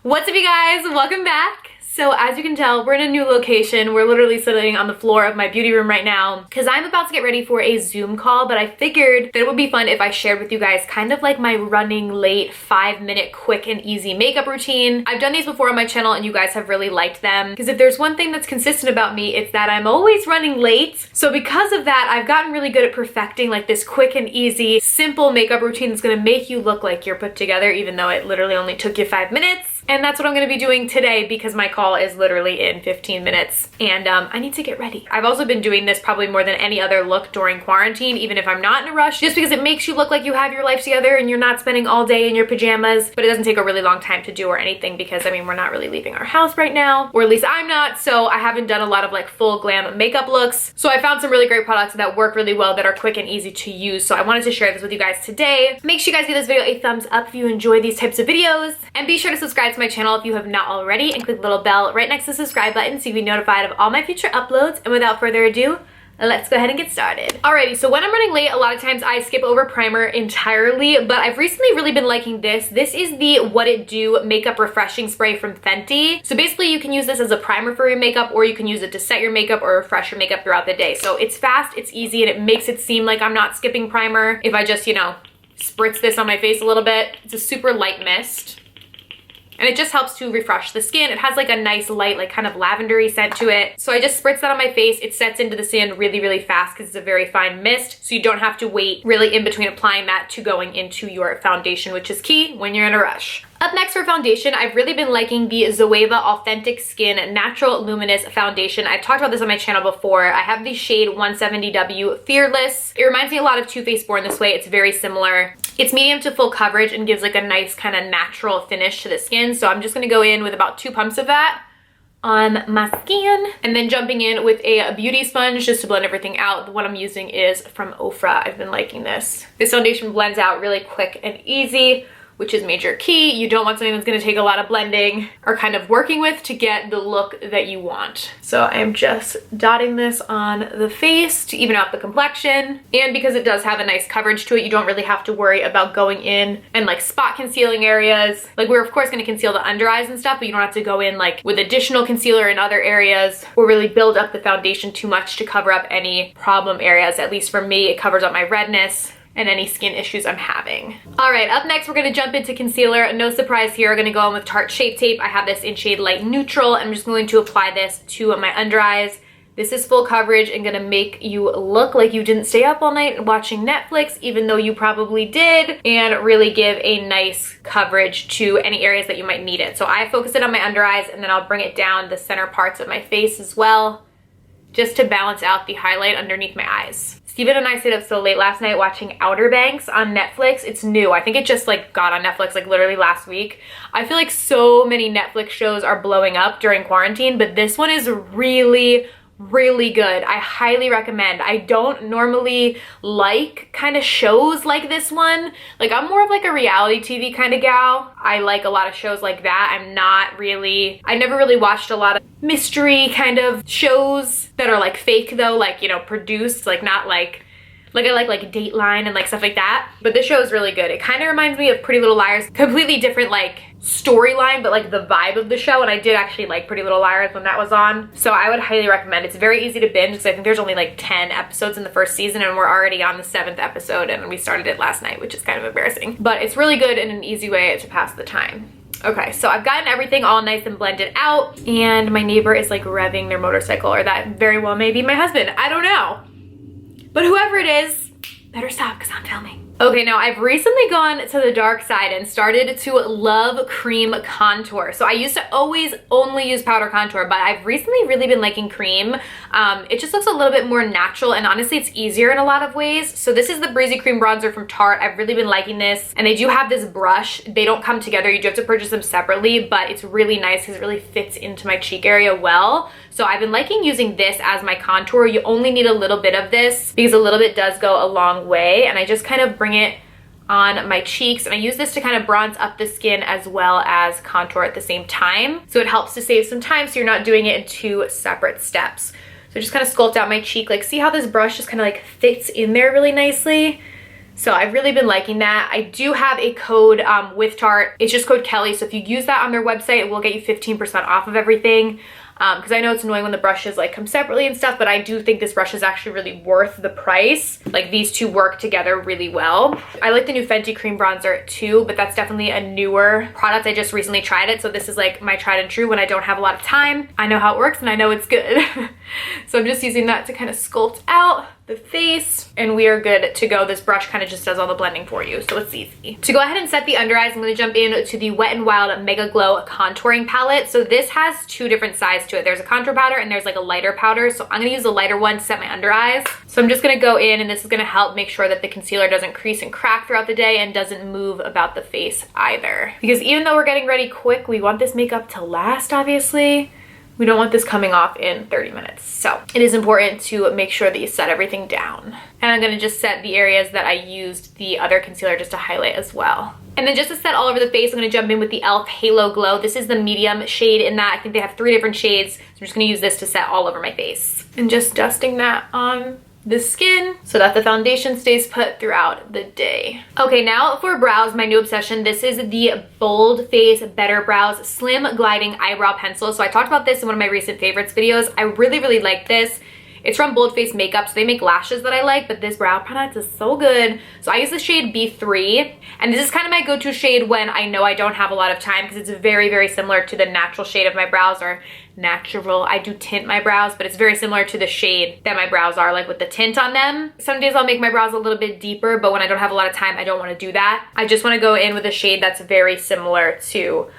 What's up, you guys? Welcome back. So as you can tell, we're in a new location. We're literally sitting on the floor of my beauty room right now because I'm about to get ready for a Zoom call, but I figured that it would be fun if I shared with you guys kind of like my running late 5-minute quick and easy makeup routine. I've done these before on my channel and you guys have really liked them because if there's one thing that's consistent about me, it's that I'm always running late. So because of that, I've gotten really good at perfecting like this quick and easy, simple makeup routine that's gonna make you look like you're put together even though it literally only took you 5 minutes. And that's what I'm gonna be doing today because my call is literally in 15 minutes and I need to get ready. I've also been doing this probably more than any other look during quarantine, even if I'm not in a rush, just because it makes you look like you have your life together and you're not spending all day in your pajamas, but it doesn't take a really long time to do or anything because I mean, we're not really leaving our house right now, or at least I'm not, so I haven't done a lot of like full glam makeup looks. So I found some really great products that work really well that are quick and easy to use. So I wanted to share this with you guys today. Make sure you guys give this video a thumbs up if you enjoy these types of videos, and be sure to subscribe to my channel if you have not already, and click the little bell right next to the subscribe button so you'll be notified of all my future uploads. And without further ado, let's go ahead and get started. Alrighty, so when I'm running late, a lot of times I skip over primer entirely, but I've recently really been liking this. This is the What It Do Makeup Refreshing Spray from Fenty. So basically you can use this as a primer for your makeup, or you can use it to set your makeup or refresh your makeup throughout the day. So it's fast, it's easy, and it makes it seem like I'm not skipping primer if I just, you know, spritz this on my face a little bit. It's a super light mist. And it just helps to refresh the skin. It has like a nice light, like kind of lavendery scent to it. So I just spritz that on my face. It sets into the skin really, really fast because it's a very fine mist. So you don't have to wait really in between applying that to going into your foundation, which is key when you're in a rush. Up next for foundation, I've really been liking the Zoeva Authentic Skin Natural Luminous Foundation. I've talked about this on my channel before. I have the shade 170W Fearless. It reminds me a lot of Too Faced Born This Way. It's very similar. It's medium to full coverage and gives like a nice kind of natural finish to the skin. So I'm just gonna go in with about 2 pumps of that on my skin, and then jumping in with a beauty sponge just to blend everything out. The one I'm using is from Ofra. I've been liking this. This foundation blends out really quick and easy, which is major key. You don't want something that's gonna take a lot of blending or kind of working with to get the look that you want. So I'm just dotting this on the face to even out the complexion. And because it does have a nice coverage to it, you don't really have to worry about going in and like spot concealing areas. Like we're of course gonna conceal the under eyes and stuff, but you don't have to go in like with additional concealer in other areas or really build up the foundation too much to cover up any problem areas. At least for me, it covers up my redness and any skin issues I'm having. All right, up next, we're gonna jump into concealer. No surprise here, we're gonna go in with Tarte Shape Tape. I have this in shade Light Neutral. I'm just going to apply this to my under eyes. This is full coverage and gonna make you look like you didn't stay up all night watching Netflix, even though you probably did, and really give a nice coverage to any areas that you might need it. So I focus it on my under eyes, and then I'll bring it down the center parts of my face as well, just to balance out the highlight underneath my eyes. Steven and I stayed up so late last night watching Outer Banks on Netflix. It's new. I think it just like got on Netflix like literally last week. I feel like so many Netflix shows are blowing up during quarantine, but this one is really good. I highly recommend. I don't normally like kind of shows like this one. Like I'm more of like a reality TV kind of gal. I like a lot of shows like that. I never really watched a lot of mystery kind of shows that are like fake though, like, you know, produced, like not like I like Dateline and like stuff like that. But this show is really good. It kind of reminds me of Pretty Little Liars. Completely different like storyline, but like the vibe of the show. And I did actually like Pretty Little Liars when that was on. So I would highly recommend. It's very easy to binge because I think there's only like 10 episodes in the first season and we're already on the 7th episode and we started it last night, which is kind of embarrassing. But it's really good and an easy way to pass the time. Okay, so I've gotten everything all nice and blended out, and my neighbor is like revving their motorcycle, or that very well may be my husband. I don't know. But whoever it is, better stop because I'm filming. Okay, now I've recently gone to the dark side and started to love cream contour. So I used to always only use powder contour, but I've recently really been liking cream. It just looks a little bit more natural, and honestly it's easier in a lot of ways. So this is the Breezy Cream Bronzer from Tarte. I've really been liking this, and they do have this brush. They don't come together. You do have to purchase them separately, but it's really nice because it really fits into my cheek area well. So I've been liking using this as my contour. You only need a little bit of this because a little bit does go a long way, and I just kind of bring it on my cheeks, and I use this to kind of bronze up the skin as well as contour at the same time. So it helps to save some time so you're not doing it in 2 separate steps. So just kind of sculpt out my cheek. Like, see how this brush just kind of like fits in there really nicely? So I've really been liking that. I do have a code with Tarte. It's just code Kelly. So if you use that on their website, it will get you 15% off of everything. Because I know it's annoying when the brushes like come separately and stuff, but I do think this brush is actually really worth the price. Like these two work together really well. I like the new Fenty Cream Bronzer too, but that's definitely a newer product. I just recently tried it. So this is like my tried and true when I don't have a lot of time. I know how it works and I know it's good. So I'm just using that to kind of sculpt out the face and we are good to go. This brush kind of just does all the blending for you, so it's easy. To go ahead and set the under eyes, I'm going to jump into the Wet n Wild Mega Glow Contouring Palette. So this has two different sides to it. There's a contour powder and there's like a lighter powder. So I'm going to use the lighter one to set my under eyes. So I'm just going to go in and this is going to help make sure that the concealer doesn't crease and crack throughout the day and doesn't move about the face either. Because even though we're getting ready quick, we want this makeup to last, obviously. We don't want this coming off in 30 minutes. So it is important to make sure that you set everything down. And I'm gonna just set the areas that I used the other concealer just to highlight as well. And then just to set all over the face, I'm gonna jump in with the e.l.f. Halo Glow. This is the medium shade in that. I think they have 3 different shades. So I'm just gonna use this to set all over my face. And just dusting that on the skin so that the foundation stays put throughout the day. Okay, now for brows, my new obsession. This is the Bold Face Better Brows Slim Gliding Eyebrow Pencil. So I talked about this in one of my recent favorites videos. I really like this. It's from Bold Face Makeup, so they make lashes that I like, but this brow product is so good. So I use the shade B3, and this is kind of my go-to shade when I know I don't have a lot of time because it's very similar to the natural shade of my brows, or natural. I do tint my brows, but it's very similar to the shade that my brows are, like with the tint on them. Some days I'll make my brows a little bit deeper, but when I don't have a lot of time, I don't want to do that. I just want to go in with a shade that's very similar to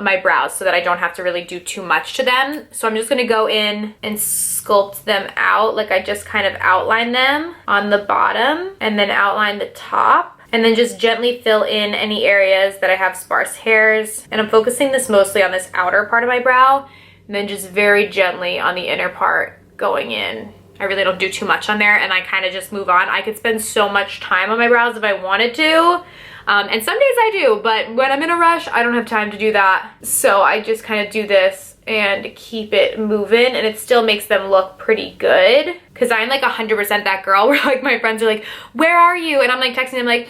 my brows so that I don't have to really do too much to them. So I'm just going to go in and sculpt them out. Like I just kind of outline them on the bottom and then outline the top. And then just gently fill in any areas that I have sparse hairs. And I'm focusing this mostly on this outer part of my brow. And then just very gently on the inner part going in. I really don't do too much on there and I kind of just move on. I could spend so much time on my brows if I wanted to. And some days I do, but when I'm in a rush, I don't have time to do that. So I just kind of do this and keep it moving and it still makes them look pretty good. Cause I'm like 100% that girl where like my friends are like, where are you? And I'm like texting them like,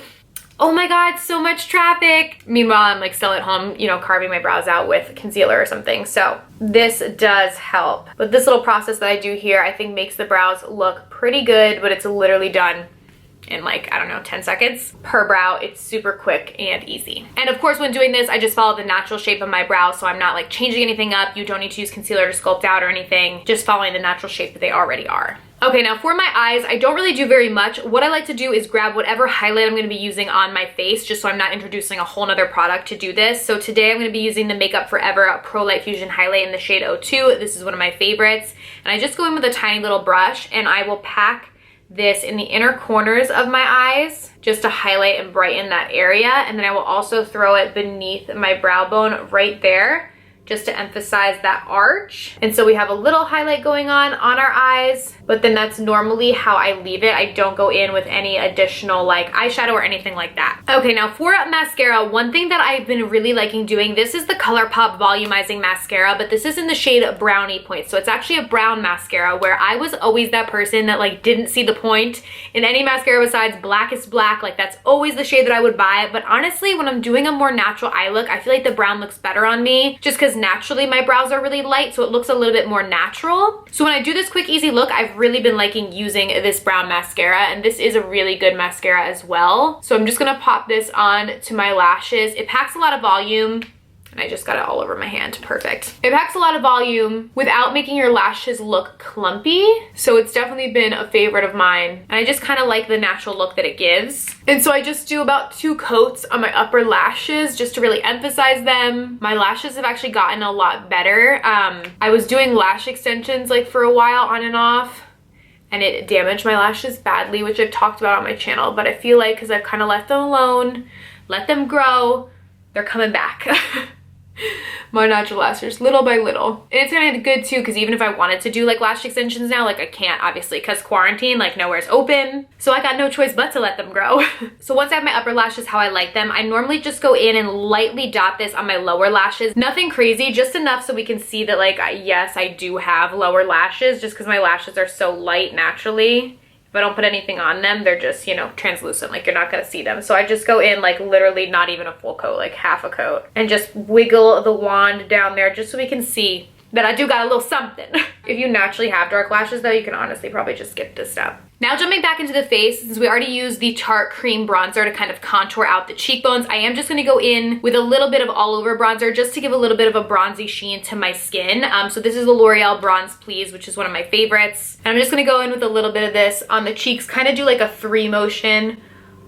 oh my God, so much traffic. Meanwhile, I'm like still at home, you know, carving my brows out with concealer or something. So this does help. But this little process that I do here, I think makes the brows look pretty good, but it's literally done in like, I don't know, 10 seconds per brow. It's super quick and easy. And of course, when doing this, I just follow the natural shape of my brow. So I'm not like changing anything up. You don't need to use concealer to sculpt out or anything, just following the natural shape that they already are. Okay, now for my eyes, I don't really do very much. What I like to do is grab whatever highlight I'm gonna be using on my face, just so I'm not introducing a whole nother product to do this. So today I'm gonna be using the Makeup Forever Pro Light Fusion Highlight in the shade 02. This is one of my favorites. And I just go in with a tiny little brush and I will pack this in the inner corners of my eyes just to highlight and brighten that area. And then I will also throw it beneath my brow bone right there just to emphasize that arch. And so we have a little highlight going on our eyes, but then that's normally how I leave it. I don't go in with any additional like eyeshadow or anything like that. Okay, now for mascara, one thing that I've been really liking doing, this is the ColourPop Volumizing Mascara, but this is in the shade Brownie Point. So it's actually a brown mascara where I was always that person that like didn't see the point in any mascara besides Blackest Black. Like that's always the shade that I would buy. But honestly, when I'm doing a more natural eye look, I feel like the brown looks better on me just because naturally my brows are really light, so it looks a little bit more natural. So when I do this quick easy look, I've really been liking using this brown mascara, and this is a really good mascara as well. So I'm just gonna pop this on to my lashes. It packs a lot of volume. And I just got it all over my hand. Perfect. It packs a lot of volume without making your lashes look clumpy. So it's definitely been a favorite of mine. And I just kind of like the natural look that it gives. And so I just do about 2 coats on my upper lashes just to really emphasize them. My lashes have actually gotten a lot better. I was doing lash extensions like for a while on and off, and it damaged my lashes badly, which I've talked about on my channel. But I feel like because I've kind of left them alone, let them grow, they're coming back. More natural lashes, little by little. And it's kind of good too, because even if I wanted to do like lash extensions now, like I can't obviously because quarantine, like nowhere's open. So I got no choice but to let them grow. So once I have my upper lashes how I like them, I normally just go in and lightly dot this on my lower lashes. Nothing crazy, just enough so we can see that like, yes, I do have lower lashes just because my lashes are so light naturally. If I don't put anything on them, they're just, you know, translucent, like you're not gonna see them. So I just go in like literally not even a full coat, like half a coat, and just wiggle the wand down there just so we can see that I do got a little something. If you naturally have dark lashes though, you can honestly probably just skip this step. Now jumping back into the face, since we already used the Tarte Cream Bronzer to kind of contour out the cheekbones, I am just gonna go in with a little bit of all over bronzer just to give a little bit of a bronzy sheen to my skin. So this is the L'Oreal Bronze Please, which is one of my favorites. And I'm just gonna go in with a little bit of this on the cheeks, kind of do like a 3 motion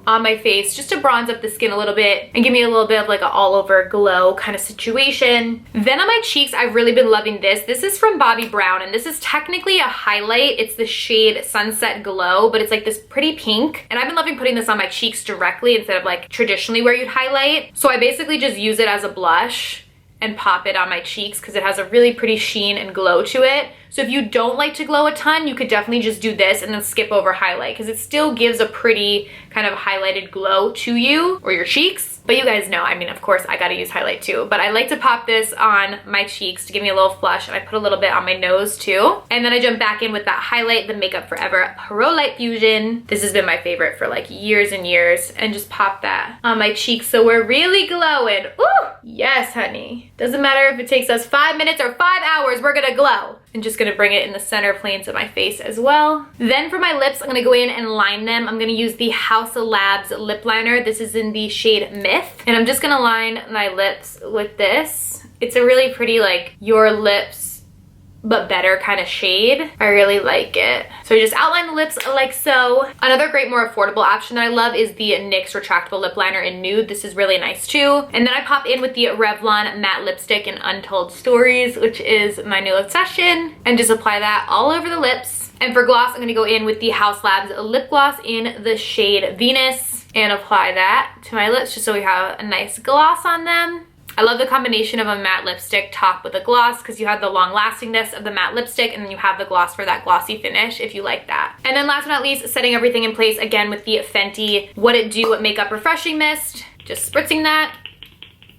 on my face just to bronze up the skin a little bit and give me a little bit of like an all over glow kind of situation. Then on my cheeks, I've really been loving this. This is from Bobbi Brown, and this is technically a highlight. It's the shade Sunset Glow, but it's like this pretty pink. And I've been loving putting this on my cheeks directly instead of like traditionally where you'd highlight. So I basically just use it as a blush and pop it on my cheeks because it has a really pretty sheen and glow to it. So if you don't like to glow a ton, you could definitely just do this and then skip over highlight because it still gives a pretty kind of highlighted glow to you or your cheeks. But you guys know, I mean, of course I gotta use highlight too, but I like to pop this on my cheeks to give me a little flush, and I put a little bit on my nose too. And then I jump back in with that highlight, the Makeup Forever Pro Light Fusion. This has been my favorite for like years and years, and just pop that on my cheeks so we're really glowing. Ooh, yes, honey. Doesn't matter if it takes us 5 minutes or 5 hours, we're gonna glow. I'm just gonna bring it in the center planes of my face as well. Then for my lips, I'm gonna go in and line them. I'm gonna use the House of Labs lip liner. This is in the shade Myth. And I'm just gonna line my lips with this. It's a really pretty like your lips but better kind of shade. I really like it. So you just outline the lips like so. Another great, more affordable option that I love is the NYX retractable lip liner in nude. This is really nice too. And then I pop in with the Revlon matte lipstick in Untold Stories, which is my new obsession, and just apply that all over the lips. And for gloss, I'm gonna go in with the House Labs lip gloss in the shade Venus and apply that to my lips just so we have a nice gloss on them. I love the combination of a matte lipstick top with a gloss because you have the long lastingness of the matte lipstick and then you have the gloss for that glossy finish if you like that. And then last but not least, setting everything in place again with the Fenty What It Do Makeup Refreshing Mist. Just spritzing that.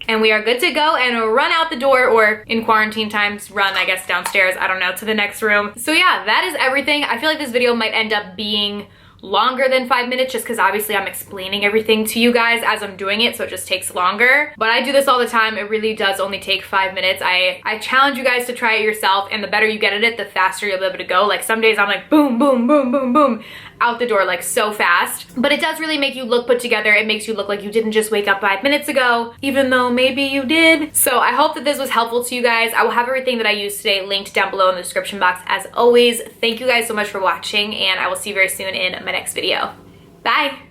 And we are good to go and run out the door, or in quarantine times, run, I guess, downstairs, I don't know, to the next room. So yeah, that is everything. I feel like this video might end up being longer than 5 minutes just because obviously I'm explaining everything to you guys as I'm doing it, so it just takes longer. But I do this all the time. It really does only take 5 minutes. I challenge you guys to try it yourself, and the better you get at it, the faster you'll be able to go. Like some days I'm like boom, boom, boom, boom, boom, out the door like so fast. But it does really make you look put together. It makes you look like you didn't just wake up 5 minutes ago, even though maybe you did. So I hope that this was helpful to you guys. I will have everything that I used today linked down below in the description box as always. Thank you guys so much for watching, and I will see you very soon in my next video. Bye!